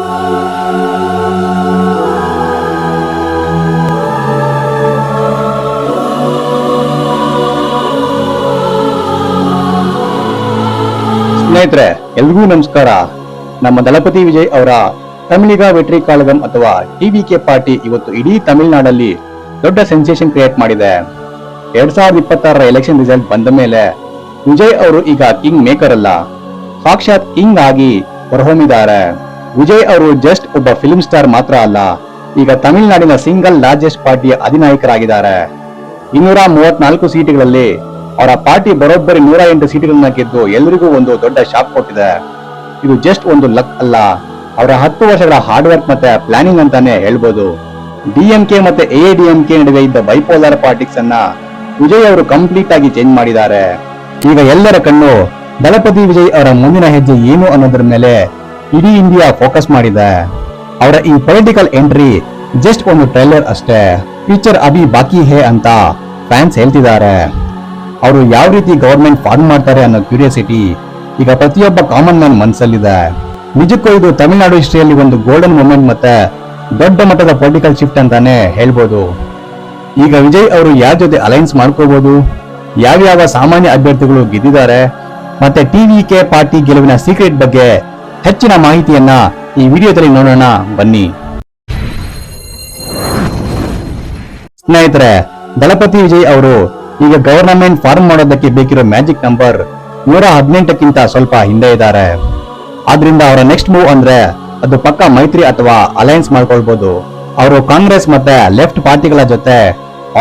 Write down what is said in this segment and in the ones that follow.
ಸ್ನೇಹಿತರೆ, ಎಲ್ರಿಗೂ ನಮಸ್ಕಾರ. ನಮ್ಮ ದಳಪತಿ ವಿಜಯ್ ಅವರ ತಮಿಳಿಗ ವೆಟ್ರಿ ಕಾಳಗಂ ಅಥವಾ ಟಿವಿಕೆ ಪಾರ್ಟಿ ಇವತ್ತು ಇಡೀ ತಮಿಳುನಾಡಲ್ಲಿ ದೊಡ್ಡ ಸೆನ್ಸೇಷನ್ ಕ್ರಿಯೇಟ್ ಮಾಡಿದೆ. 2026 ಎಲೆಕ್ಷನ್ ರಿಸಲ್ಟ್ ಬಂದ ಮೇಲೆ ವಿಜಯ್ ಅವರು ಈಗ ಕಿಂಗ್ ಮೇಕರ್ ಅಲ್ಲ, ಸಾಕ್ಷಾತ್ ಕಿಂಗ್ ಆಗಿ ಹೊರಹೊಮ್ಮಿದ್ದಾರೆ. ವಿಜಯ್ ಅವರು ಜಸ್ಟ್ ಒಬ್ಬ ಫಿಲ್ಮ್ ಸ್ಟಾರ್ ಮಾತ್ರ ಅಲ್ಲ, ಈಗ ತಮಿಳುನಾಡಿನ ಸಿಂಗಲ್ ಲಾರ್ಜೆಸ್ಟ್ ಪಾರ್ಟಿಯ ಅಧಿನಾಯಕರಾಗಿದ್ದಾರೆ. 234 ಸೀಟುಗಳಲ್ಲಿ ಅವರ ಪಾರ್ಟಿ ಬರೋಬ್ಬರಿ 108 ಸೀಟುಗಳನ್ನ ಗೆದ್ದು ಎಲ್ಲರಿಗೂ ಒಂದು ದೊಡ್ಡ ಶಾಕ್ ಕೊಟ್ಟಿದೆ. ಇದು ಜಸ್ಟ್ ಒಂದು ಲಕ್ ಅಲ್ಲ, ಅವರ 10 ವರ್ಷಗಳ ಹಾರ್ಡ್ ವರ್ಕ್ ಮತ್ತೆ ಪ್ಲಾನಿಂಗ್ ಅಂತಾನೆ ಹೇಳ್ಬೋದು. ಡಿಎಂಕೆ ಮತ್ತೆ ಎಐಡಿಎಂಕೆ ನಡುವೆ ಇದ್ದ ಬೈಪೋಲಾರ್ ಪಾಲಿಟಿಕ್ಸ್ ಅನ್ನ ವಿಜಯ್ ಅವರು ಕಂಪ್ಲೀಟ್ ಆಗಿ ಚೇಂಜ್ ಮಾಡಿದ್ದಾರೆ. ಈಗ ಎಲ್ಲರ ಕಣ್ಣು ದಳಪತಿ ವಿಜಯ್ ಅವರ ಮುಂದಿನ ಹೆಜ್ಜೆ ಏನು ಅನ್ನೋದ್ರ ಮೇಲೆ ಇಡೀ ಇಂಡಿಯಾ ಫೋಕಸ್ ಮಾಡಿದೆ. ಅವರ ಈ ಪೊಲಿಟಿಕಲ್ ಎಂಟ್ರಿ ಜಸ್ಟ್ ಒಂದು ಟ್ರೈಲರ್ ಅಷ್ಟೇ, ಪಿಕ್ಚರ್ ಅಭಿ ಬಾಕಿ ಹೇ ಅಂತ ಫ್ಯಾನ್ಸ್ ಹೇಳ್ತಿದ್ದಾರೆ. ಅವರು ಯಾವ ರೀತಿ ಗವರ್ಮೆಂಟ್ ಫಾರ್ಮ್ ಮಾಡ್ತಾರೆ ಅನ್ನೋ ಕ್ಯೂರಿಯಾಸಿಟಿ ಈಗ ಪ್ರತಿಯೊಬ್ಬ ಕಾಮನ್ ಮ್ಯಾನ್ ಮನಸ್ಸಲ್ಲಿದೆ. ನಿಜಕ್ಕೂ ಇದು ತಮಿಳುನಾಡು ಹಿಸ್ಟ್ರಿಯಲ್ಲಿ ಒಂದು ಗೋಲ್ಡನ್ ಮೂಮೆಂಟ್ ಮತ್ತೆ ದೊಡ್ಡ ಮಟ್ಟದ ಪೊಲಿಟಿಕಲ್ ಶಿಫ್ಟ್ ಅಂತಾನೆ ಹೇಳ್ಬೋದು. ಈಗ ವಿಜಯ್ ಅವರು ಯಾರ ಜೊತೆ ಅಲೈನ್ಸ್ ಮಾಡ್ಕೋಬಹುದು, ಯಾವ್ಯಾವ ಸಾಮಾನ್ಯ ಅಭ್ಯರ್ಥಿಗಳು ಗೆದ್ದಿದ್ದಾರೆ, ಮತ್ತೆ ಟಿವಿಕೆ ಪಾರ್ಟಿ ಗೆಲುವಿನ ಸೀಕ್ರೆಟ್ ಬಗ್ಗೆ ಹೆಚ್ಚಿನ ಮಾಹಿತಿಯನ್ನ ಈ ವಿಡಿಯೋದಲ್ಲಿ ನೋಡೋಣ ಬನ್ನಿ. ಸ್ನೇಹಿತರೆ, ದಳಪತಿ ವಿಜಯ್ ಅವರು ಈಗ ಗವರ್ನಮೆಂಟ್ ಫಾರ್ಮ್ ಮಾಡೋದಕ್ಕೆ ಬೇಕಿರೋ ಮ್ಯಾಜಿಕ್ ನಂಬರ್ 118ಕ್ಕಿಂತ ಸ್ವಲ್ಪ ಹಿಂದೆ ಇದ್ದಾರೆ. ಆದ್ರಿಂದ ಅವರ ನೆಕ್ಸ್ಟ್ ಮೂವ್ ಅಂದ್ರೆ ಅದು ಪಕ್ಕ ಮೈತ್ರಿ ಅಥವಾ ಅಲೈನ್ಸ್ ಮಾಡ್ಕೊಳ್ಬಹುದು. ಅವರು ಕಾಂಗ್ರೆಸ್ ಮತ್ತೆ ಲೆಫ್ಟ್ ಪಾರ್ಟಿಗಳ ಜೊತೆ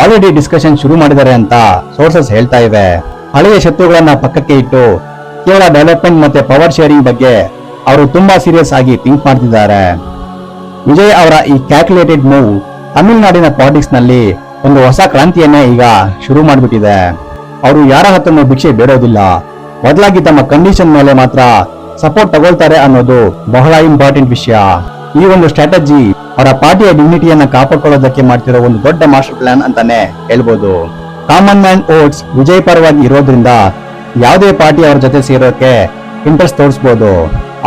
ಆಲ್ರೆಡಿ ಡಿಸ್ಕಷನ್ ಶುರು ಮಾಡಿದ್ದಾರೆ ಅಂತ ಸೋರ್ಸಸ್ ಹೇಳ್ತಾ ಇವೆ. ಹಳೆಯ ಶತ್ರುಗಳನ್ನ ಪಕ್ಕಕ್ಕೆ ಇಟ್ಟು ಕೇವಲ ಡೆವಲಪ್ಮೆಂಟ್ ಮತ್ತೆ ಪವರ್ ಶೇರಿಂಗ್ ಬಗ್ಗೆ ಅವರು ತುಂಬಾ ಸೀರಿಯಸ್ ಆಗಿ ಥಿಂಕ್ ಮಾಡ್ತಿದ್ದಾರೆ. ವಿಜಯ್ ಅವರ ಈ ಕ್ಯಾಲ್ಕುಲೇಟೆಡ್ ಮೂವ್ ತಮಿಳುನಾಡಿನ ಪಾಲಿಟಿಕ್ಸ್ ನಲ್ಲಿ ಒಂದು ಹೊಸ ಕ್ರಾಂತಿಯನ್ನೇ ಈಗ ಶುರು ಮಾಡಿಬಿಟ್ಟಿದೆ. ಅವರು ಯಾರ ಹತ್ರನೂ ಭಿಕ್ಷೆ ಬೇಡೋದಿಲ್ಲ, ಬದಲಾಗಿ ತಮ್ಮ ಕಂಡೀಷನ್ ಮೇಲೆ ಮಾತ್ರ ಸಪೋರ್ಟ್ ತಗೊಳ್ತಾರೆ ಅನ್ನೋದು ಬಹಳ ಇಂಪಾರ್ಟೆಂಟ್ ವಿಷಯ. ಈ ಒಂದು ಸ್ಟ್ರಾಟಜಿ ಅವರ ಪಾರ್ಟಿಯ ಡಿಗ್ನಿಟಿಯನ್ನ ಕಾಪಾಡ್ಕೊಳ್ಳೋದಕ್ಕೆ ಮಾಡ್ತಿರೋ ಒಂದು ದೊಡ್ಡ ಮಾಸ್ಟರ್ ಪ್ಲಾನ್ ಅಂತಾನೆ ಹೇಳ್ಬೋದು. ಕಾಮನ್ ಮ್ಯಾನ್ ಓಟ್ಸ್ ವಿಜಯ್ ಪರವಾಗಿ ಇರೋದ್ರಿಂದ ಯಾವುದೇ ಪಾರ್ಟಿ ಅವರ ಜೊತೆ ಸೇರೋಕೆ ಇಂಟ್ರೆಸ್ಟ್ ತೋರಿಸಬಹುದು.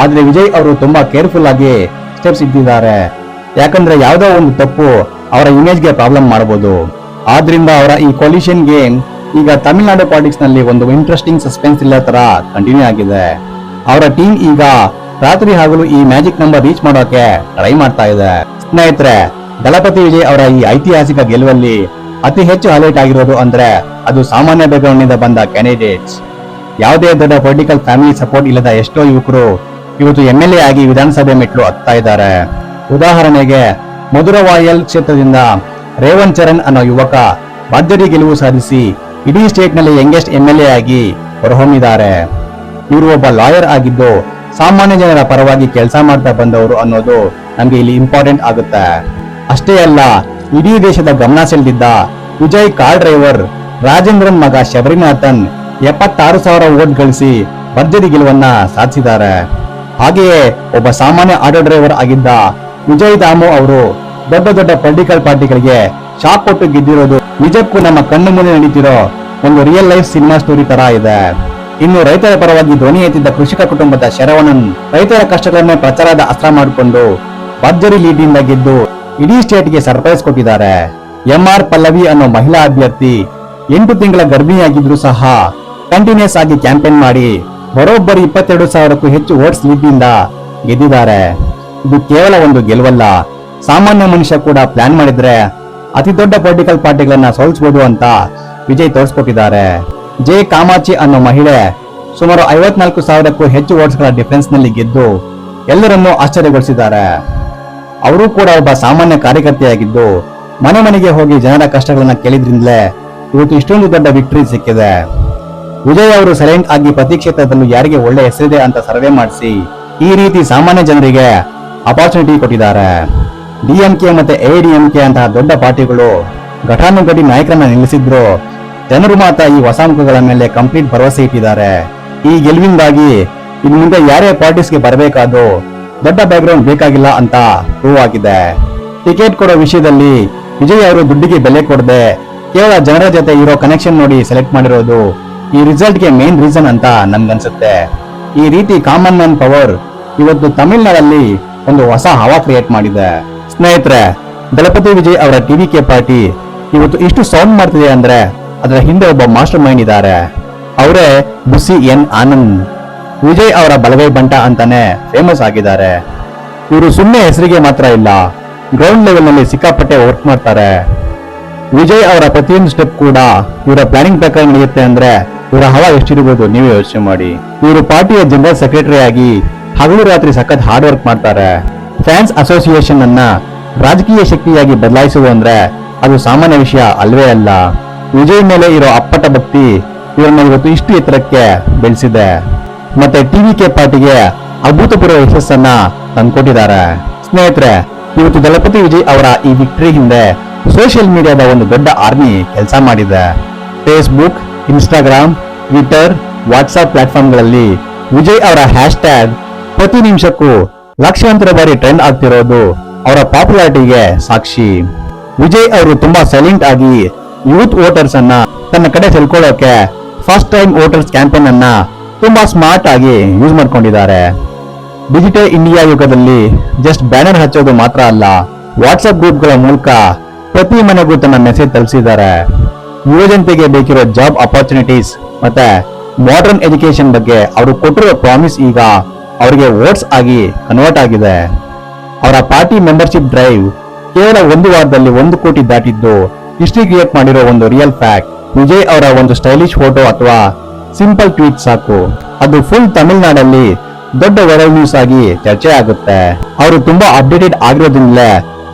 ಆದ್ರೆ ವಿಜಯ್ ಅವರು ತುಂಬಾ ಕೇರ್ಫುಲ್ ಆಗಿ ಸ್ಟೆಪ್ಸ್ ಇದ್ದಿದ್ದಾರೆ, ಯಾಕಂದ್ರೆ ಯಾವುದೋ ಒಂದು ತಪ್ಪು ಅವರ ಇಮೇಜ್ಗೆ ಪ್ರಾಬ್ಲಮ್ ಮಾಡಬಹುದು. ಆದ್ರಿಂದ ಅವರ ಈ ಕೊಲಿಷನ್ ಗೇಮ್ ಈಗ ತಮಿಳುನಾಡು ಪಾಲಿಟಿಕ್ಸ್ ನಲ್ಲಿ ಒಂದು ಇಂಟ್ರೆಸ್ಟಿಂಗ್ ಸಸ್ಪೆನ್ಸ್ ಇಲ್ಲ ತರ ಕಂಟಿನ್ಯೂ ಆಗಿದೆ. ಅವರ ಟೀಮ್ ಈಗ ರಾತ್ರಿ ಹಗಲು ಈ ಮ್ಯಾಜಿಕ್ ನಂಬರ್ ರೀಚ್ ಮಾಡೋಕೆ ಟ್ರೈ ಮಾಡ್ತಾ ಇದೆ. ಸ್ನೇಹಿತರೆ, ದಳಪತಿ ವಿಜಯ್ ಅವರ ಈ ಐತಿಹಾಸಿಕ ಗೆಲುವಲ್ಲಿ ಅತಿ ಹೆಚ್ಚು ಹೈಲೈಟ್ ಆಗಿರೋದು ಅಂದ್ರೆ ಅದು ಸಾಮಾನ್ಯ ಬ್ಯಾಕ್ಗ್ರೌಂಡ್ ನಿಂದ ಬಂದ ಕ್ಯಾಂಡಿಡೇಟ್ಸ್. ಯಾವುದೇ ದೊಡ್ಡ ಪೊಲಿಟಿಕಲ್ ಫ್ಯಾಮಿಲಿ ಸಪೋರ್ಟ್ ಇಲ್ಲದ ಎಷ್ಟೋ ಯುವಕರು ಇವತ್ತು MLA ಆಗಿ ವಿಧಾನಸಭೆ ಮೆಟ್ಲು ಹತ್ತಾ ಇದ್ದಾರೆ. ಉದಾಹರಣೆಗೆ ಮಧುರವಾಯಲ್ ಕ್ಷೇತ್ರದಿಂದ ರೇವಂತ್ ಚರಣ್ ಅನ್ನೋ ಯುವಕ ಭರ್ಜರಿ ಗೆಲುವು ಸಾಧಿಸಿ ಇಡೀ ಸ್ಟೇಟ್ ನಲ್ಲಿ ಯಂಗೆಸ್ಟ್ MLA ಆಗಿ ಹೊರಹೊಮ್ಮಿದ್ದಾರೆ. ಇವರು ಒಬ್ಬ ಲಾಯರ್ ಆಗಿದ್ದು ಸಾಮಾನ್ಯ ಜನರ ಪರವಾಗಿ ಕೆಲಸ ಮಾಡ್ತಾ ಬಂದವರು ಅನ್ನೋದು ನಮ್ಗೆ ಇಲ್ಲಿ ಇಂಪಾರ್ಟೆಂಟ್ ಆಗುತ್ತೆ. ಅಷ್ಟೇ ಅಲ್ಲ, ಇಡೀ ದೇಶದ ಗಮನ ಸೆಳೆದಿದ್ದ ವಿಜಯ್ ಕಾರ್ ಡ್ರೈವರ್ ರಾಜೇಂದ್ರನ್ ಮಗ ಶಬರಿನಾಥನ್ 76,000 ವೋಟ್ ಗಳಿಸಿ ಭರ್ಜರಿ ಗೆಲುವನ್ನ ಸಾಧಿಸಿದ್ದಾರೆ. ಹಾಗೆಯೇ ಒಬ್ಬ ಸಾಮಾನ್ಯ ಆಟೋ ಡ್ರೈವರ್ ಆಗಿದ್ದ ವಿಜಯ್ ದಾಮು ಅವರು ದೊಡ್ಡ ದೊಡ್ಡ ಪೊಲಿಟಿಕಲ್ ಪಾರ್ಟಿಗಳಿಗೆ ಶಾಕ್ ಕೊಟ್ಟು ಗೆದ್ದಿರೋದು ನಿಜಕ್ಕೂ ನಮ್ಮ ಕಣ್ಣು ಮುಂದೆ ನಡೀತಿರೋ ಒಂದು ರಿಯಲ್ ಲೈಫ್ ಸಿನಿಮಾ ಸ್ಟೋರಿ ತರ ಇದೆ. ಇನ್ನು ರೈತರ ಪರವಾಗಿ ಧ್ವನಿ ಎತ್ತಿದ್ದ ಕೃಷಿಕ ಕುಟುಂಬದ ಶರವಣನ್ ರೈತರ ಕಷ್ಟಗಳನ್ನೇ ಪ್ರಚಾರದ ಅಸ್ತ್ರ ಮಾಡಿಕೊಂಡು ಭರ್ಜರಿ ಲೀಡಿಂದ ಗೆದ್ದು ಇಡೀ ಸ್ಟೇಟ್ಗೆ ಸರ್ಪ್ರೈಸ್ ಕೊಟ್ಟಿದ್ದಾರೆ. MR ಪಲ್ಲವಿ ಅನ್ನೋ ಮಹಿಳಾ ಅಭ್ಯರ್ಥಿ 8 ತಿಂಗಳ ಗರ್ಭಿಣಿಯಾಗಿದ್ರು ಸಹ ಕಂಟಿನ್ಯೂಸ್ ಆಗಿ ಕ್ಯಾಂಪೇನ್ ಮಾಡಿ ಬರೋಬ್ಬರಿ 22,000ಕ್ಕೂ ಹೆಚ್ಚು ವೋಟ್ಸ್ ಲೀಡ್ನಿಂದ ಗೆದ್ದಿದ್ದಾರೆ. ಇದು ಕೇವಲ ಒಂದು ಗೆಲುವಲ್ಲ, ಸಾಮಾನ್ಯ ಮನುಷ್ಯ ಕೂಡ ಪ್ಲಾನ್ ಮಾಡಿದ್ರೆ ಅತಿ ದೊಡ್ಡ ಪೊಲಿಟಿಕಲ್ ಪಾರ್ಟಿಗಳನ್ನ ಸೋಲಿಸಬಹುದು ಅಂತ ವಿಜಯ್ ತೋರಿಸ್ಕೊಟ್ಟಿದ್ದಾರೆ. ಜೆ ಕಾಮಾಚಿ ಅನ್ನೋ ಮಹಿಳೆ ಸುಮಾರು 54,000ಕ್ಕೂ ಹೆಚ್ಚು ವೋಟ್ಸ್ ಗಳ ಡಿಫರೆನ್ಸ್ ನಲ್ಲಿ ಗೆದ್ದು ಎಲ್ಲರನ್ನೂ ಆಶ್ಚರ್ಯಗೊಳಿಸಿದ್ದಾರೆ. ಅವರು ಕೂಡ ಒಬ್ಬ ಸಾಮಾನ್ಯ ಕಾರ್ಯಕರ್ತೆಯಾಗಿದ್ದು ಮನೆ ಮನೆಗೆ ಹೋಗಿ ಜನರ ಕಷ್ಟಗಳನ್ನ ಕೇಳಿದ್ರಿಂದಲೇ ಇವತ್ತು ಇಷ್ಟೊಂದು ದೊಡ್ಡ ವಿಕ್ಟರಿ ಸಿಕ್ಕಿದೆ. ವಿಜಯ್ ಅವರು ಸೈಲೆಂಟ್ ಆಗಿ ಪ್ರತಿ ಕ್ಷೇತ್ರದಲ್ಲೂ ಯಾರಿಗೆ ಒಳ್ಳೆ ಹೆಸರಿದೆ ಅಂತ ಸರ್ವೆ ಮಾಡಿಸಿ ಈ ರೀತಿ ಸಾಮಾನ್ಯ ಜನರಿಗೆ ಅಪಾರ್ಚುನಿಟಿ ಕೊಟ್ಟಿದ್ದಾರೆ. ಡಿಎಂಕೆ ಮತ್ತೆ ಎಐಡಿಎಂಕೆ ಅಂತಹ ದೊಡ್ಡ ಪಾರ್ಟಿಗಳು ಘಟಾನುಘಟಿ ನಾಯಕರನ್ನ ನಿಲ್ಲಿಸಿದ್ರು ಜನರು ಮಾತ್ರ ಈ ಹೊಸ ಮುಖಗಳ ಮೇಲೆ ಕಂಪ್ಲೀಟ್ ಭರವಸೆ ಇಟ್ಟಿದ್ದಾರೆ. ಈ ಗೆಲುವಿಂದಾಗಿ ಇನ್ನು ಮುಂದೆ ಯಾರೇ ಪಾರ್ಟೀಸ್ಗೆ ಬರಬೇಕಾದ್ರೂ ದೊಡ್ಡ ಬ್ಯಾಕ್ಗ್ರೌಂಡ್ ಬೇಕಾಗಿಲ್ಲ ಅಂತ ಪ್ರೂವ್ ಆಗಿದೆ. ಟಿಕೆಟ್ ಕೊಡೋ ವಿಷಯದಲ್ಲಿ ವಿಜಯ್ ಅವರು ದುಡ್ಡಿಗೆ ಬೆಲೆ ಕೊಡದೆ ಕೇವಲ ಜನರ ಜೊತೆ ಇರೋ ಕನೆಕ್ಷನ್ ನೋಡಿ ಸೆಲೆಕ್ಟ್ ಮಾಡಿರೋದು ಈ ರಿಸಲ್ಟ್ ಗೆ ಮೇನ್ ರೀಸನ್ ಅಂತ ನನ್ಗನ್ಸುತ್ತೆ. ಈ ರೀತಿ ಕಾಮನ್ ಮ್ಯಾನ್ ಪವರ್ ಇವತ್ತು ತಮಿಳುನಾಡಲ್ಲಿ ಒಂದು ಹೊಸ ಹವಾ ಕ್ರಿಯೇಟ್ ಮಾಡಿದೆ. ಸ್ನೇಹಿತರೆ, ದಳಪತಿ ವಿಜಯ್ ಅವರ ಟಿವಿಕೆ ಪಾರ್ಟಿ ಇವತ್ತು ಇಷ್ಟು ಸೌಂಡ್ ಮಾಡ್ತಿದೆ ಅಂದ್ರೆ ಅದರ ಹಿಂದೆ ಒಬ್ಬ ಮಾಸ್ಟರ್ ಮೈಂಡ್ ಇದ್ದಾರೆ. ಅವರೇ ಬುಸಿ ಎನ್ ಆನಂದ್. ವಿಜಯ್ ಅವರ ಬಲಗೈ ಬಂಟ ಅಂತಾನೆ ಫೇಮಸ್ ಆಗಿದ್ದಾರೆ. ಇವರು ಸುಮ್ಮನೆ ಹೆಸರಿಗೆ ಮಾತ್ರ ಇಲ್ಲ, ಗ್ರೌಂಡ್ ಲೆವೆಲ್ ನಲ್ಲಿ ಸಿಕ್ಕಾಪಟ್ಟೆ ವರ್ಕ್ ಮಾಡ್ತಾರೆ. ವಿಜಯ್ ಅವರ ಪ್ರತಿಯೊಂದು ಸ್ಟೆಪ್ ಕೂಡ ಇವರ ಪ್ಲಾನಿಂಗ್ ಪ್ರಕಾರ ನಡೆಯುತ್ತೆ ಅಂದ್ರೆ ಇವರ ಹವಾ ಎಷ್ಟಿರಬಹುದು ನೀವೇ ಯೋಚನೆ ಮಾಡಿ. ಇವರು ಪಾರ್ಟಿಯ ಜನರಲ್ ಸೆಕ್ರೆಟರಿ ಆಗಿ ಹಗಲು ರಾತ್ರಿ ಸಖತ್ ಹಾರ್ಡ್ ವರ್ಕ್ ಮಾಡ್ತಾರೆ. ಫ್ಯಾನ್ಸ್ ಅಸೋಸಿಯೇಷನ್ ಅನ್ನ ರಾಜಕೀಯ ಶಕ್ತಿಯಾಗಿ ಬದಲಾಯಿಸುವುದು ಅಂದ್ರೆ ಅದು ಸಾಮಾನ್ಯ ವಿಷಯ ಅಲ್ವೇ ಅಲ್ಲ. ವಿಜಯ್ ಮೇಲೆ ಇರೋ ಅಪ್ಪಟ ಭಕ್ತಿ ಇವರನ್ನ ಇವತ್ತು ಇಷ್ಟು ಎತ್ತರಕ್ಕೆ ಬೆಳೆಸಿದೆ. ಮತ್ತೆ ಟಿವಿಕೆ ಪಾರ್ಟಿಗೆ ಅಭೂತಪೂರ್ವ ಯಶಸ್ಸನ್ನ ತಂದ್ಕೊಟ್ಟಿದ್ದಾರೆ. ಸ್ನೇಹಿತರೆ, ಇವತ್ತು ದಳಪತಿ ವಿಜಯ್ ಅವರ ಈ ವಿಕ್ಟರಿ ಹಿಂದೆ ಸೋಷಿಯಲ್ ಮೀಡಿಯಾದ ಒಂದು ದೊಡ್ಡ ಆರ್ಮಿ ಕೆಲಸ ಮಾಡಿದೆ. ಫೇಸ್ಬುಕ್, ಇನ್ಸ್ಟಾಗ್ರಾಮ್, ಟ್ವಿಟರ್, ವಾಟ್ಸ್ಆಪ್ ಪ್ಲಾಟ್ಫಾರ್ಮ್ಗಳಲ್ಲಿ ವಿಜಯ್ ಅವರ ಹ್ಯಾಶ್ ಟ್ಯಾಗ್ ಪ್ರತಿ ನಿಮಿಷಕ್ಕೂ ಲಕ್ಷಾಂತರ ಬಾರಿ ಟ್ರೆಂಡ್ ಆಗ್ತಿರೋದು ಅವರ ಪಾಪ್ಯುಲಾರಿಟಿಗೆ ಸಾಕ್ಷಿ. ವಿಜಯ್ ಅವರು ತುಂಬಾ ಸೈಲೆಂಟ್ ಆಗಿ ಯೂತ್ ವೋಟರ್ಸ್ ಅನ್ನ ತನ್ನ ಕಡೆ ಸೆಳ್ಕೊಳ್ಳೋಕೆ ಫಸ್ಟ್ ಟೈಮ್ ವೋಟರ್ಸ್ ಕ್ಯಾಂಪೇನ್ ಅನ್ನ ತುಂಬಾ ಸ್ಮಾರ್ಟ್ ಆಗಿ ಯೂಸ್ ಮಾಡ್ಕೊಂಡಿದ್ದಾರೆ. ಡಿಜಿಟಲ್ ಇಂಡಿಯಾ ಯುಗದಲ್ಲಿ ಜಸ್ಟ್ ಬ್ಯಾನರ್ ಹಚ್ಚೋದು ಮಾತ್ರ ಅಲ್ಲ, ವಾಟ್ಸ್ಆಪ್ ಗ್ರೂಪ್ಗಳ ಮೂಲಕ ಪ್ರತಿ ಮನೆಗೂ ತನ್ನ ಮೆಸೇಜ್ ತಲುಪಿಸಿದ್ದಾರೆ. ಯುವಜನತೆಗೆ ಬೇಕಿರೋ ಜಾಬ್ ಅಪರ್ಚುನಿಟೀಸ್ ಮತ್ತೆ ಮಾಡರ್ನ್ ಎಜುಕೇಶನ್ ಬಗ್ಗೆ ಅವರು ಕೊಟ್ಟಿರೋ ಪ್ರಾಮಿಸ್ ಈಗ ಅವರಿಗೆ ವೋಟ್ಸ್ ಆಗಿ ಕನ್ವರ್ಟ್ ಆಗಿದೆ. ಅವರ ಪಾರ್ಟಿ ಮೆಂಬರ್ಶಿಪ್ ಡ್ರೈವ್ ಕೇವಲ ಒಂದು ವಾರದಲ್ಲಿ 1 ಕೋಟಿ ದಾಟಿದ್ದು ಹಿಸ್ಟ್ರಿ ಕ್ರಿಯೇಟ್ ಮಾಡಿರೋ ಒಂದು ರಿಯಲ್ ಫ್ಯಾಕ್ಟ್. ವಿಜಯ್ ಅವರ ಒಂದು ಸ್ಟೈಲಿಶ್ ಫೋಟೋ ಅಥವಾ ಸಿಂಪಲ್ ಟ್ವೀಟ್ ಸಾಕು, ಅದು ಫುಲ್ ತಮಿಳುನಾಡಲ್ಲಿ ದೊಡ್ಡ ವೈರಲ್ ನ್ಯೂಸ್ ಆಗಿ ಚರ್ಚೆ ಆಗುತ್ತೆ. ಅವರು ತುಂಬಾ ಅಪ್ಡೇಟೆಡ್ ಆಗಿರೋದ್ರಿಂದಲೇ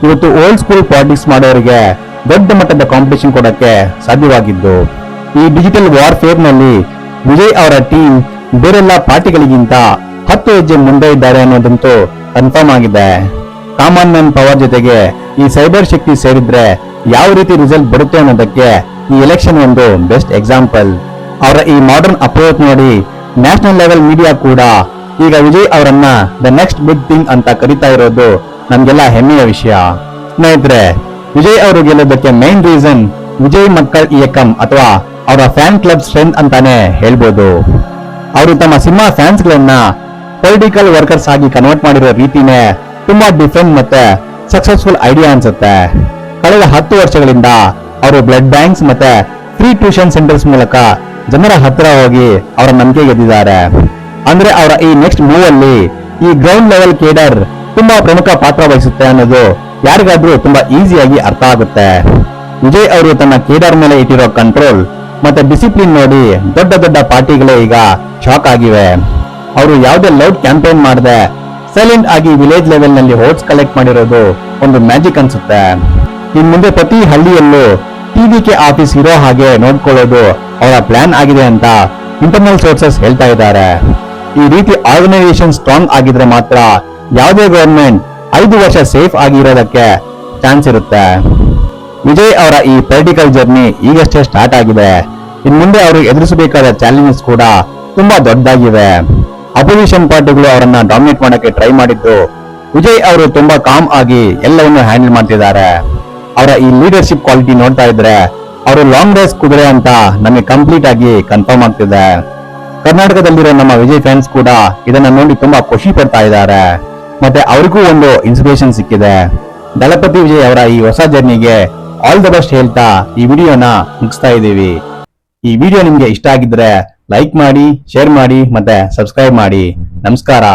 ಇವತ್ತು ಓಲ್ಡ್ ಸ್ಕೂಲ್ ಪಾಲಿಟಿಕ್ಸ್ ಮಾಡೋರಿಗೆ ದೊಡ್ಡ ಮಟ್ಟದ ಕಾಂಪಿಟೇಷನ್ ಕೊಡಕ್ಕೆ ಸಾಧ್ಯವಾಗಿದ್ದು. ಈ ಡಿಜಿಟಲ್ ವಾರ್ಫೇರ್ ನಲ್ಲಿ ವಿಜಯ್ ಅವರ ಟೀಮ್ ಬೇರೆಲ್ಲ ಪಾರ್ಟಿಗಳಿಗಿಂತ 10 ಹೆಜ್ಜೆ ಮುಂದೆ ಇದ್ದಾರೆ ಅನ್ನೋದಂತೂ ಕನ್ಫರ್ಮ್ ಆಗಿದೆ. ಕಾಮನ್ ಮ್ಯಾನ್ ಪವರ್ ಜೊತೆಗೆ ಈ ಸೈಬರ್ ಶಕ್ತಿ ಸೇರಿದ್ರೆ ಯಾವ ರೀತಿ ರಿಸಲ್ಟ್ ಬರುತ್ತೆ ಅನ್ನೋದಕ್ಕೆ ಈ ಎಲೆಕ್ಷನ್ ಒಂದು ಬೆಸ್ಟ್ ಎಕ್ಸಾಂಪಲ್. ಅವರ ಈ ಮಾಡರ್ನ್ ಅಪ್ರೋಚ್ ನೋಡಿ ನ್ಯಾಷನಲ್ ಲೆವೆಲ್ ಮೀಡಿಯಾ ಕೂಡ ಈಗ ವಿಜಯ್ ಅವರನ್ನ ದ ನೆಕ್ಸ್ಟ್ ಬಿಗ್ ಥಿಂಗ್ ಅಂತ ಕರೀತಾ ಇರೋದು ನಮ್ಗೆಲ್ಲ ಹೆಮ್ಮೆಯ ವಿಷಯ. ಸ್ನೇಹಿತರೆ, ವಿಜಯ್ ಅವರು ಗೆಲ್ಲೋದಕ್ಕೆ ಮೈನ್ ರೀಸನ್ ವಿಜಯ್ ಮಕ್ಕಳ್ ಇಯಕಂ ಅಥವಾ ಅವರ ಫ್ಯಾನ್ ಕ್ಲಬ್ ಸ್ಟ್ರೆಂತ್ ಅಂತಾನೆ ಹೇಳ್ಬೋದು. ಅವರು ತಮ್ಮ ಸಿನಿಮಾ ಫ್ಯಾನ್ಸ್ ಗಳನ್ನ ಪೊಲಿಟಿಕಲ್ ವರ್ಕರ್ಸ್ ಆಗಿ ಕನ್ವರ್ಟ್ ಮಾಡಿರೋ ರೀತಿನೇ ತುಂಬಾ ಡಿಫರೆಂಟ್ ಮತ್ತೆ ಸಕ್ಸಸ್ಫುಲ್ ಐಡಿಯಾ ಅನ್ಸುತ್ತೆ. ಕಳೆದ 10 ವರ್ಷಗಳಿಂದ ಅವರು ಬ್ಲಡ್ ಬ್ಯಾಂಕ್ಸ್ ಮತ್ತೆ ಫ್ರೀ ಟ್ಯೂಷನ್ ಸೆಂಟರ್ಸ್ ಮೂಲಕ ಜನರ ಹತ್ರ ಹೋಗಿ ಅವರ ನಂಬಿಕೆ ಗೆದ್ದಿದ್ದಾರೆ. ಅಂದ್ರೆ ಅವರ ಈ ನೆಕ್ಸ್ಟ್ ಮೂವ್ ಅಲ್ಲಿ ಈ ಗ್ರೌಂಡ್ ಲೆವೆಲ್ ಕೇಡರ್ ತುಂಬಾ ಪ್ರಮುಖ ಪಾತ್ರ ವಹಿಸುತ್ತೆ ಅನ್ನೋದು ಯಾರಿಗಾದ್ರೂ ತುಂಬಾ ಈಸಿಯಾಗಿ ಅರ್ಥ ಆಗುತ್ತೆ. ವಿಜಯ್ ಅವರು ತನ್ನ ಕೇಡರ್ ಮೇಲೆ ಇಟ್ಟಿರೋ ಕಂಟ್ರೋಲ್ ಮತ್ತೆ ಡಿಸಿಪ್ಲಿನ್ ನೋಡಿ ದೊಡ್ಡ ದೊಡ್ಡ ಪಾರ್ಟಿಗಳೇ ಈಗ ಶಾಕ್ ಆಗಿವೆ. ಅವರು ಯಾವುದೇ ಲೌಡ್ ಕ್ಯಾಂಪೇನ್ ಮಾಡದೆ ಸೈಲೆಂಟ್ ಆಗಿ ವಿಲೇಜ್ ಲೆವೆಲ್ ನಲ್ಲಿ ವೋಟ್ಸ್ ಕಲೆಕ್ಟ್ ಮಾಡಿರೋದು ಒಂದು ಮ್ಯಾಜಿಕ್ ಅನ್ಸುತ್ತೆ. ಇನ್ ಮುಂದೆ ಪ್ರತಿ ಹಳ್ಳಿಯಲ್ಲೂ ಟಿವಿಕೆ ಆಫೀಸ್ ಇರೋ ಹಾಗೆ ನೋಡ್ಕೊಳ್ಳೋದು ಅವರ ಪ್ಲಾನ್ ಆಗಿದೆ ಅಂತ ಇಂಟರ್ನಲ್ ಸೋರ್ಸಸ್ ಹೇಳ್ತಾ ಇದ್ದಾರೆ. ಈ ರೀತಿ ಆರ್ಗನೈಸೇಷನ್ ಸ್ಟ್ರಾಂಗ್ ಆಗಿದ್ರೆ ಮಾತ್ರ ಯಾವುದೇ ಗವರ್ಮೆಂಟ್ 5 ವರ್ಷ ಸೇಫ್ ಆಗಿರೋದಕ್ಕೆ ಚಾನ್ಸ್ ಇರುತ್ತೆ. ವಿಜಯ್ ಅವರ ಈ ಪೊಲಿಟಿಕಲ್ ಜರ್ನಿ ಈಗಷ್ಟೇ ಸ್ಟಾರ್ಟ್ ಆಗಿದೆ. ಇನ್ ಮುಂದೆ ಅವರು ಎದುರಿಸಬೇಕಾದ ಚಾಲೆಂಜಸ್ ಕೂಡ ತುಂಬಾ ದೊಡ್ಡದಾಗಿವೆ. ಅಪೋಸಿಷನ್ ಪಾರ್ಟಿಗಳು ಅವರನ್ನ ಡಾಮಿನೇಟ್ ಮಾಡಕ್ಕೆ ಟ್ರೈ ಮಾಡಿದ್ದು ವಿಜಯ್ ಅವರು ತುಂಬಾ ಕಾಮ್ ಆಗಿ ಎಲ್ಲವನ್ನೂ ಹ್ಯಾಂಡಲ್ ಮಾಡ್ತಿದ್ದಾರೆ. ಅವರ ಈ ಲೀಡರ್ಶಿಪ್ ಕ್ವಾಲಿಟಿ ನೋಡ್ತಾ ಇದ್ರೆ ಅವರು ಲಾಂಗ್ ರೇಸ್ ಕುದುರೆ ಅಂತ ನಮಗೆ ಕಂಪ್ಲೀಟ್ ಆಗಿ ಕನ್ಫರ್ಮ್ ಆಗ್ತಿದೆ. ಕರ್ನಾಟಕದಲ್ಲಿರೋ ನಮ್ಮ ವಿಜಯ್ ಫ್ಯಾನ್ಸ್ ಕೂಡ ಇದನ್ನ ನೋಡಿ ತುಂಬಾ ಖುಷಿ ಪಡ್ತಾ ಇದ್ದಾರೆ. ಮತ್ತೆ ಅವ್ರಿಗೂ ಒಂದು ಇನ್ಸ್ಪಿರೇಷನ್ ಸಿಕ್ಕಿದೆ. ದಳಪತಿ ವಿಜಯ್ ಅವರ ಈ ಹೊಸ ಜರ್ನಿಗೆ ಆಲ್ ದ ಬೆಸ್ಟ್ ಹೇಳ್ತಾ ಈ ವಿಡಿಯೋನ ಮುಗಿಸ್ತಾ ಇದ್ದೀವಿ. ಈ ವಿಡಿಯೋ ನಿಮ್ಗೆ ಇಷ್ಟ ಆಗಿದ್ರೆ ಲೈಕ್ ಮಾಡಿ, ಶೇರ್ ಮಾಡಿ ಮತ್ತೆ ಸಬ್ಸ್ಕ್ರೈಬ್ ಮಾಡಿ. ನಮಸ್ಕಾರ.